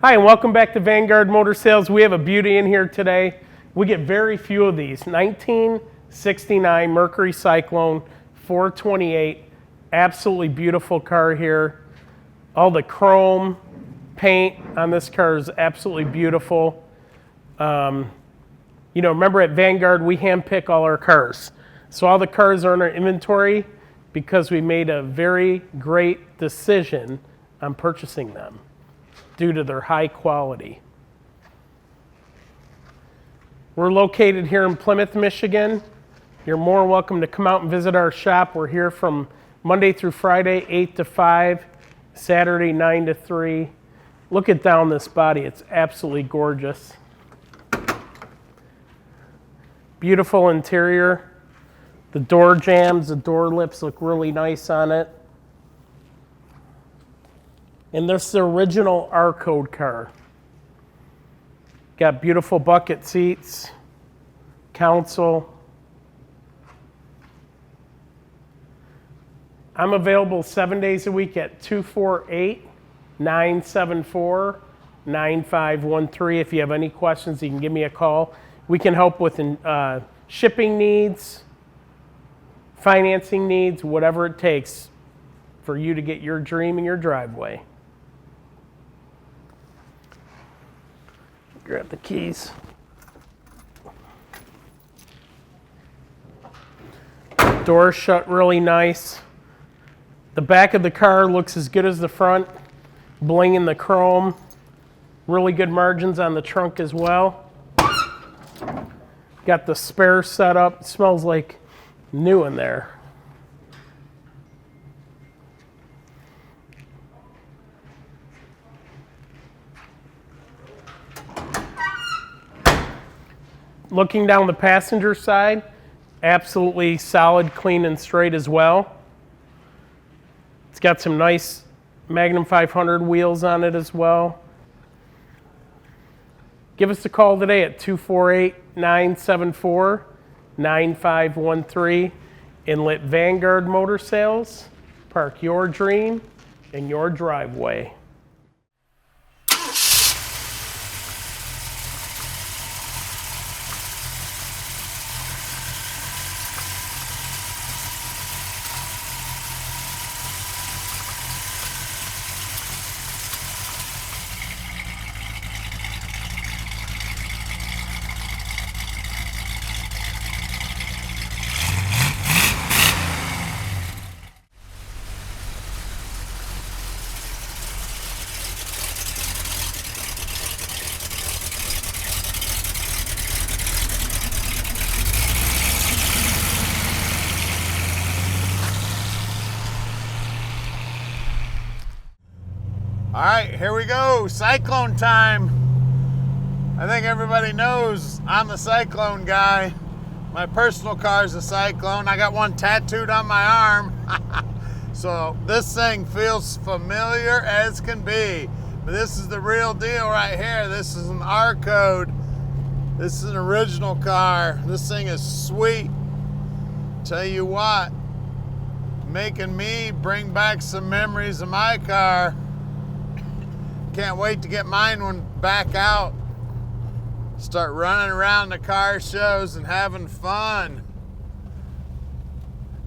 Hi, and welcome back to Vanguard Motor Sales. We have a beauty in here today. We get very few of these. 1969 Mercury Cyclone 428. Absolutely beautiful car here. All the chrome paint on this car is absolutely beautiful. Remember at Vanguard, we handpick all our cars. So all the cars are in our inventory because we made a very great decision on purchasing them due to their high quality. We're located here in Plymouth, Michigan. You're more welcome to come out and visit our shop. We're here from Monday through Friday, 8 to 5, Saturday, 9 to 3. Look at down this body. It's absolutely gorgeous. Beautiful interior. The door jambs, the door lips look really nice on it. And this is the original R-Code car. Got beautiful bucket seats, console. I'm available 7 days a week at 248-974-9513. If you have any questions, you can give me a call. We can help with shipping needs, financing needs, whatever it takes for you to get your dream in your driveway. Grab the keys. Doors shut really nice. The back of the car looks as good as the front. Bling in the chrome. Really good margins on the trunk as well. Got the spare set up. It smells like new in there. Looking down the passenger side, absolutely solid, clean, and straight as well. It's got some nice Magnum 500 wheels on it as well. Give us a call today at 248-974-9513 and let Vanguard Motor Sales park your dream in your driveway. All right, here we go, Cyclone time. I think everybody knows I'm the Cyclone guy. My personal car is a Cyclone. I got one tattooed on my arm. So this thing feels familiar as can be. But this is the real deal right here. This is an R-Code. This is an original car. This thing is sweet. Tell you what, making me bring back some memories of my car. Can't wait to get mine one back out. Start running around the car shows and having fun.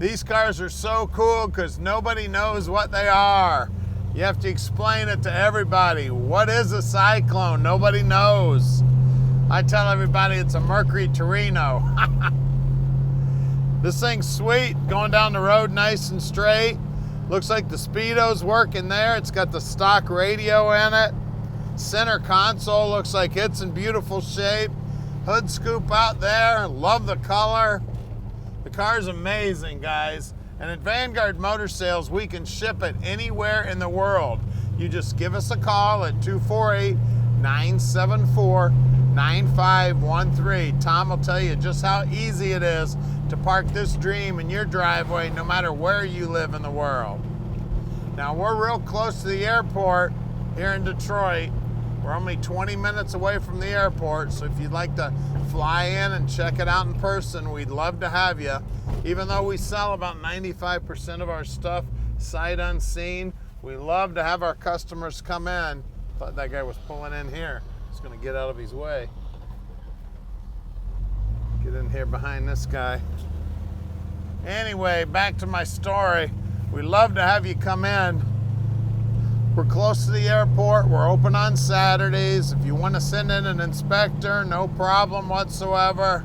These cars are so cool because nobody knows what they are. You have to explain it to everybody. What is a Cyclone? Nobody knows. I tell everybody it's a Mercury Torino. This thing's sweet, going down the road nice and straight. Looks like the speedo's working there. It's got the stock radio in it. Center console looks like it's in beautiful shape. Hood scoop out there. Love the color. The car's amazing, guys. And at Vanguard Motor Sales, we can ship it anywhere in the world. You just give us a call at 248-974-9513. Tom will tell you just how easy it is to park this dream in your driveway no matter where you live in the world. Now we're real close to the airport here in Detroit. We're only 20 minutes away from the airport, so if you'd like to fly in and check it out in person, we'd love to have you. Even though we sell about 95% of our stuff sight unseen, we love to have our customers come in Thought that guy was pulling in here. Just gonna get out of his way. Get in here behind this guy. Anyway, back to my story. We love to have you come in. We're close to the airport. We're open on Saturdays. If you want to send in an inspector, no problem whatsoever.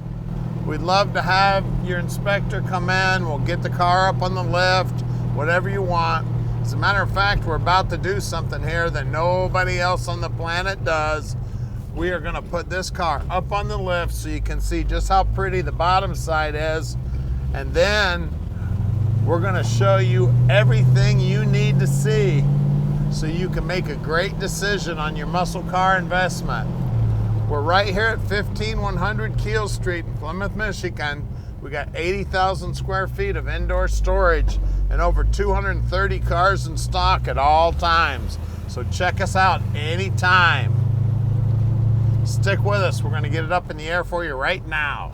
We'd love to have your inspector come in. We'll get the car up on the lift, whatever you want. As a matter of fact, we're about to do something here that nobody else on the planet does. We are going to put this car up on the lift so you can see just how pretty the bottom side is. And then we're going to show you everything you need to see so you can make a great decision on your muscle car investment. We're right here at 15100 Keel Street in Plymouth, Michigan. We got 80,000 square feet of indoor storage and over 230 cars in stock at all times. So check us out anytime. Stick with us. We're going to get it up in the air for you right now.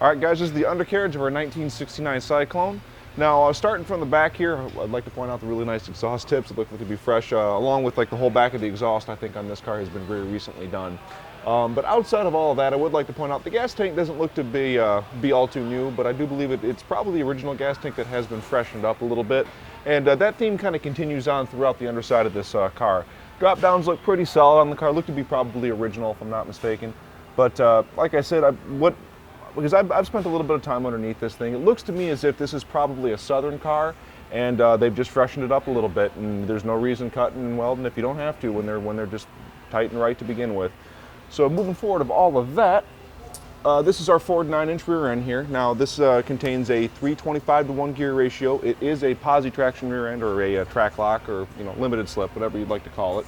All right, guys, this is the undercarriage of our 1969 Cyclone. Now, starting from the back here, I'd like to point out the really nice exhaust tips that look like to be fresh, along with like the whole back of the exhaust. I think on this car has been very recently done. But outside of all of that, I would like to point out the gas tank doesn't look to be all too new, but I do believe it's probably the original gas tank that has been freshened up a little bit. And that theme kind of continues on throughout the underside of this car. Drop downs look pretty solid on the car, look to be probably original if I'm not mistaken. But like I said, because I've spent a little bit of time underneath this thing, it looks to me as if this is probably a Southern car, and they've just freshened it up a little bit, and there's no reason cutting and welding if you don't have to when they're just tight and right to begin with. So moving forward of all of that, this is our Ford 9-inch rear end here. Now this contains a 325 to 1 gear ratio. It is a posi traction rear end, or a track lock, or limited slip, whatever you'd like to call it.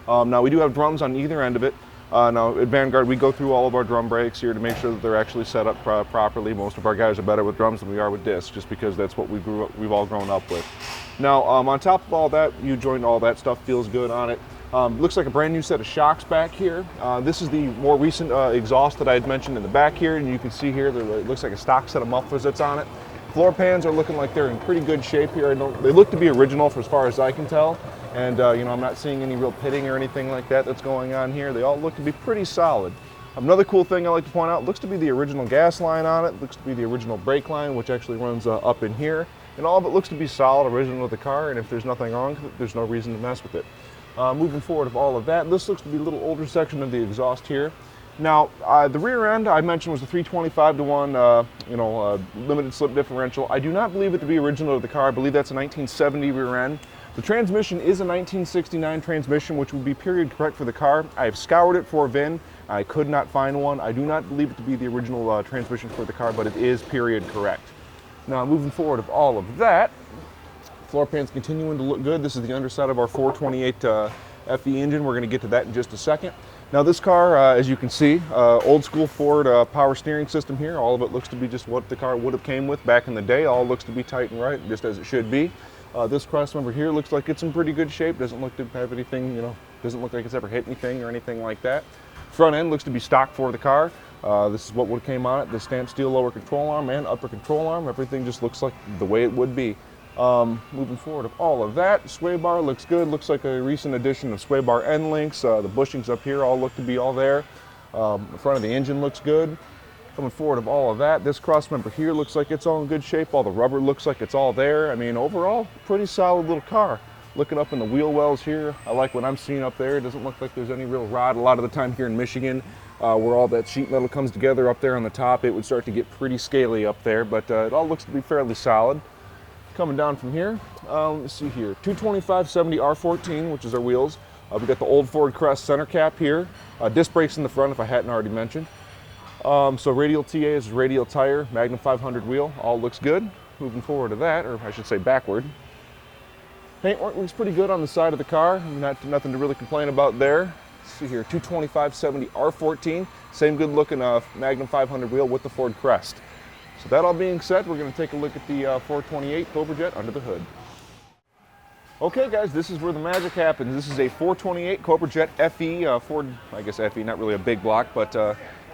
Now we do have drums on either end of it. Now at Vanguard, we go through all of our drum brakes here to make sure that they're actually set up properly. Most of our guys are better with drums than we are with discs, just because that's what we've all grown up with. Now on top of all that, U-joint, all that stuff feels good on it. Looks like a brand new set of shocks back here. This is the more recent exhaust that I had mentioned in the back here, and you can see here it looks like a stock set of mufflers that's on it. Floor pans are looking like they're in pretty good shape here. They look to be original for as far as I can tell. And I'm not seeing any real pitting or anything like that that's going on here. They all look to be pretty solid. Another cool thing I like to point out, looks to be the original gas line on it, looks to be the original brake line, which actually runs up in here. And all of it looks to be solid, original with the car, and if there's nothing wrong with it, there's no reason to mess with it. Moving forward of all of that, this looks to be a little older section of the exhaust here. Now, the rear end I mentioned was a 325 to 1, limited slip differential. I do not believe it to be original to the car. I believe that's a 1970 rear end. The transmission is a 1969 transmission, which would be period correct for the car. I have scoured it for a VIN. I could not find one. I do not believe it to be the original transmission for the car, but it is period correct. Now, moving forward of all of that, floor pan's continuing to look good. This is the underside of our 428 FE engine. We're going to get to that in just a second. Now this car, as you can see, old school Ford power steering system here. All of it looks to be just what the car would have came with back in the day. All looks to be tight and right, just as it should be. This cross member here looks like it's in pretty good shape. Doesn't look to have anything, doesn't look like it's ever hit anything or anything like that. Front end looks to be stock for the car. This is what would have came on it. The stamped steel lower control arm and upper control arm. Everything just looks like the way it would be. Moving forward of all of that, sway bar looks good. Looks like a recent addition of sway bar end links. The bushings up here all look to be all there. The front of the engine looks good. Coming forward of all of that, this cross member here looks like it's all in good shape. All the rubber looks like it's all there. I mean, overall, pretty solid little car. Looking up in the wheel wells here, I like what I'm seeing up there. It doesn't look like there's any real rot. A lot of the time here in Michigan, where all that sheet metal comes together up there on the top, it would start to get pretty scaly up there, but it all looks to be fairly solid. Coming down from here, let's see here, 225/70 R14, which is our wheels. We got the old Ford Crest center cap here. Disc brakes in the front, if I hadn't already mentioned. So radial TA is radial tire, Magnum 500 wheel, all looks good. Moving forward to that, or I should say backward. Paintwork looks pretty good on the side of the car. Nothing to really complain about there. Let's see here, 225/70 R14, same good looking Magnum 500 wheel with the Ford Crest. So that all being said, we're going to take a look at the 428 Cobra Jet under the hood. Okay guys, this is where the magic happens. This is a 428 Cobra Jet FE, Ford, I guess FE, not really a big block, but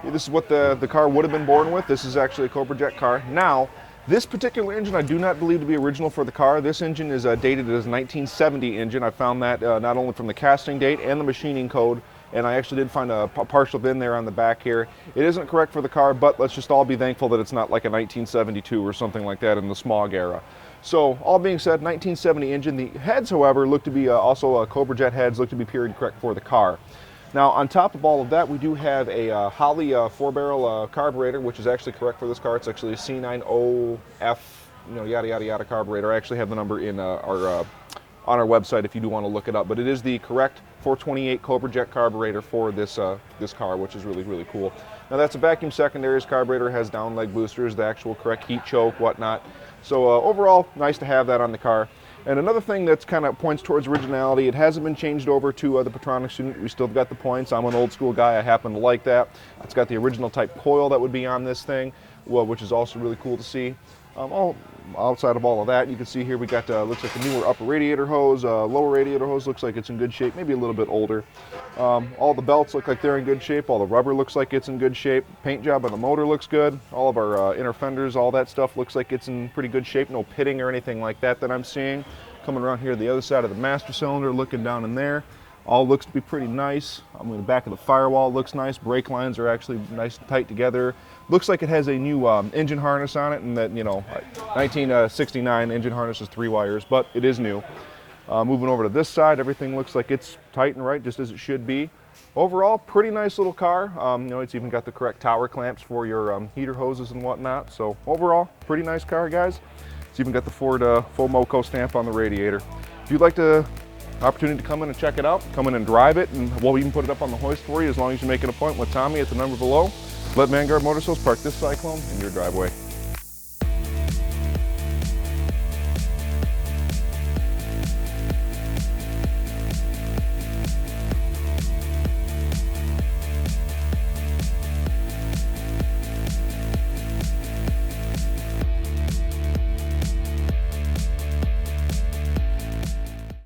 this is what the car would have been born with. This is actually a Cobra Jet car. Now, This particular engine I do not believe to be original for the car. This engine is dated as a 1970 engine. I found that not only from the casting date and the machining code, and I actually did find a partial VIN there on the back here. It isn't correct for the car, but let's just all be thankful that it's not like a 1972 or something like that in the smog era. So all being said, 1970 engine. The heads, however, look to be also Cobra Jet heads, look to be period correct for the car. Now, on top of all of that, we do have a Holley 4-barrel carburetor, which is actually correct for this car. It's actually a C90F, yada, yada, yada carburetor. I actually have the number in on our website if you do want to look it up. But it is the correct 428 Cobra Jet carburetor for this car, which is really, really cool. Now, that's a vacuum secondaries carburetor, has down leg boosters, the actual correct heat choke, whatnot. So overall, nice to have that on the car. And another thing that's kind of points towards originality, it hasn't been changed over to the Petronics unit. We still got the points. I'm an old school guy. I happen to like that. It's got the original type coil that would be on this thing, which is also really cool to see. All outside of all of that, you can see here we got looks like a newer upper radiator hose, lower radiator hose looks like it's in good shape, maybe a little bit older. All the belts look like they're in good shape. All the rubber looks like it's in good shape. Paint job on the motor looks good. All of our inner fenders, all that stuff looks like it's in pretty good shape. No pitting or anything like that I'm seeing. Coming around here to the other side of the master cylinder, looking down in there, all looks to be pretty nice. The back of the firewall looks nice. Brake lines are actually nice and tight together. Looks like it has a new engine harness on it, and that 1969 engine harness is 3 wires, but it is new. Moving over to this side, everything looks like it's tight and right, just as it should be. Overall, pretty nice little car. It's even got the correct tower clamps for your heater hoses and whatnot. So overall, pretty nice car, guys. It's even got the Ford FOMOCO stamp on the radiator. If you'd like to opportunity to come in and check it out, come in and drive it, and we'll even put it up on the hoist for you as long as you make an appointment with Tommy at the number below. Let Vanguard Motor Sales park this Cyclone in your driveway.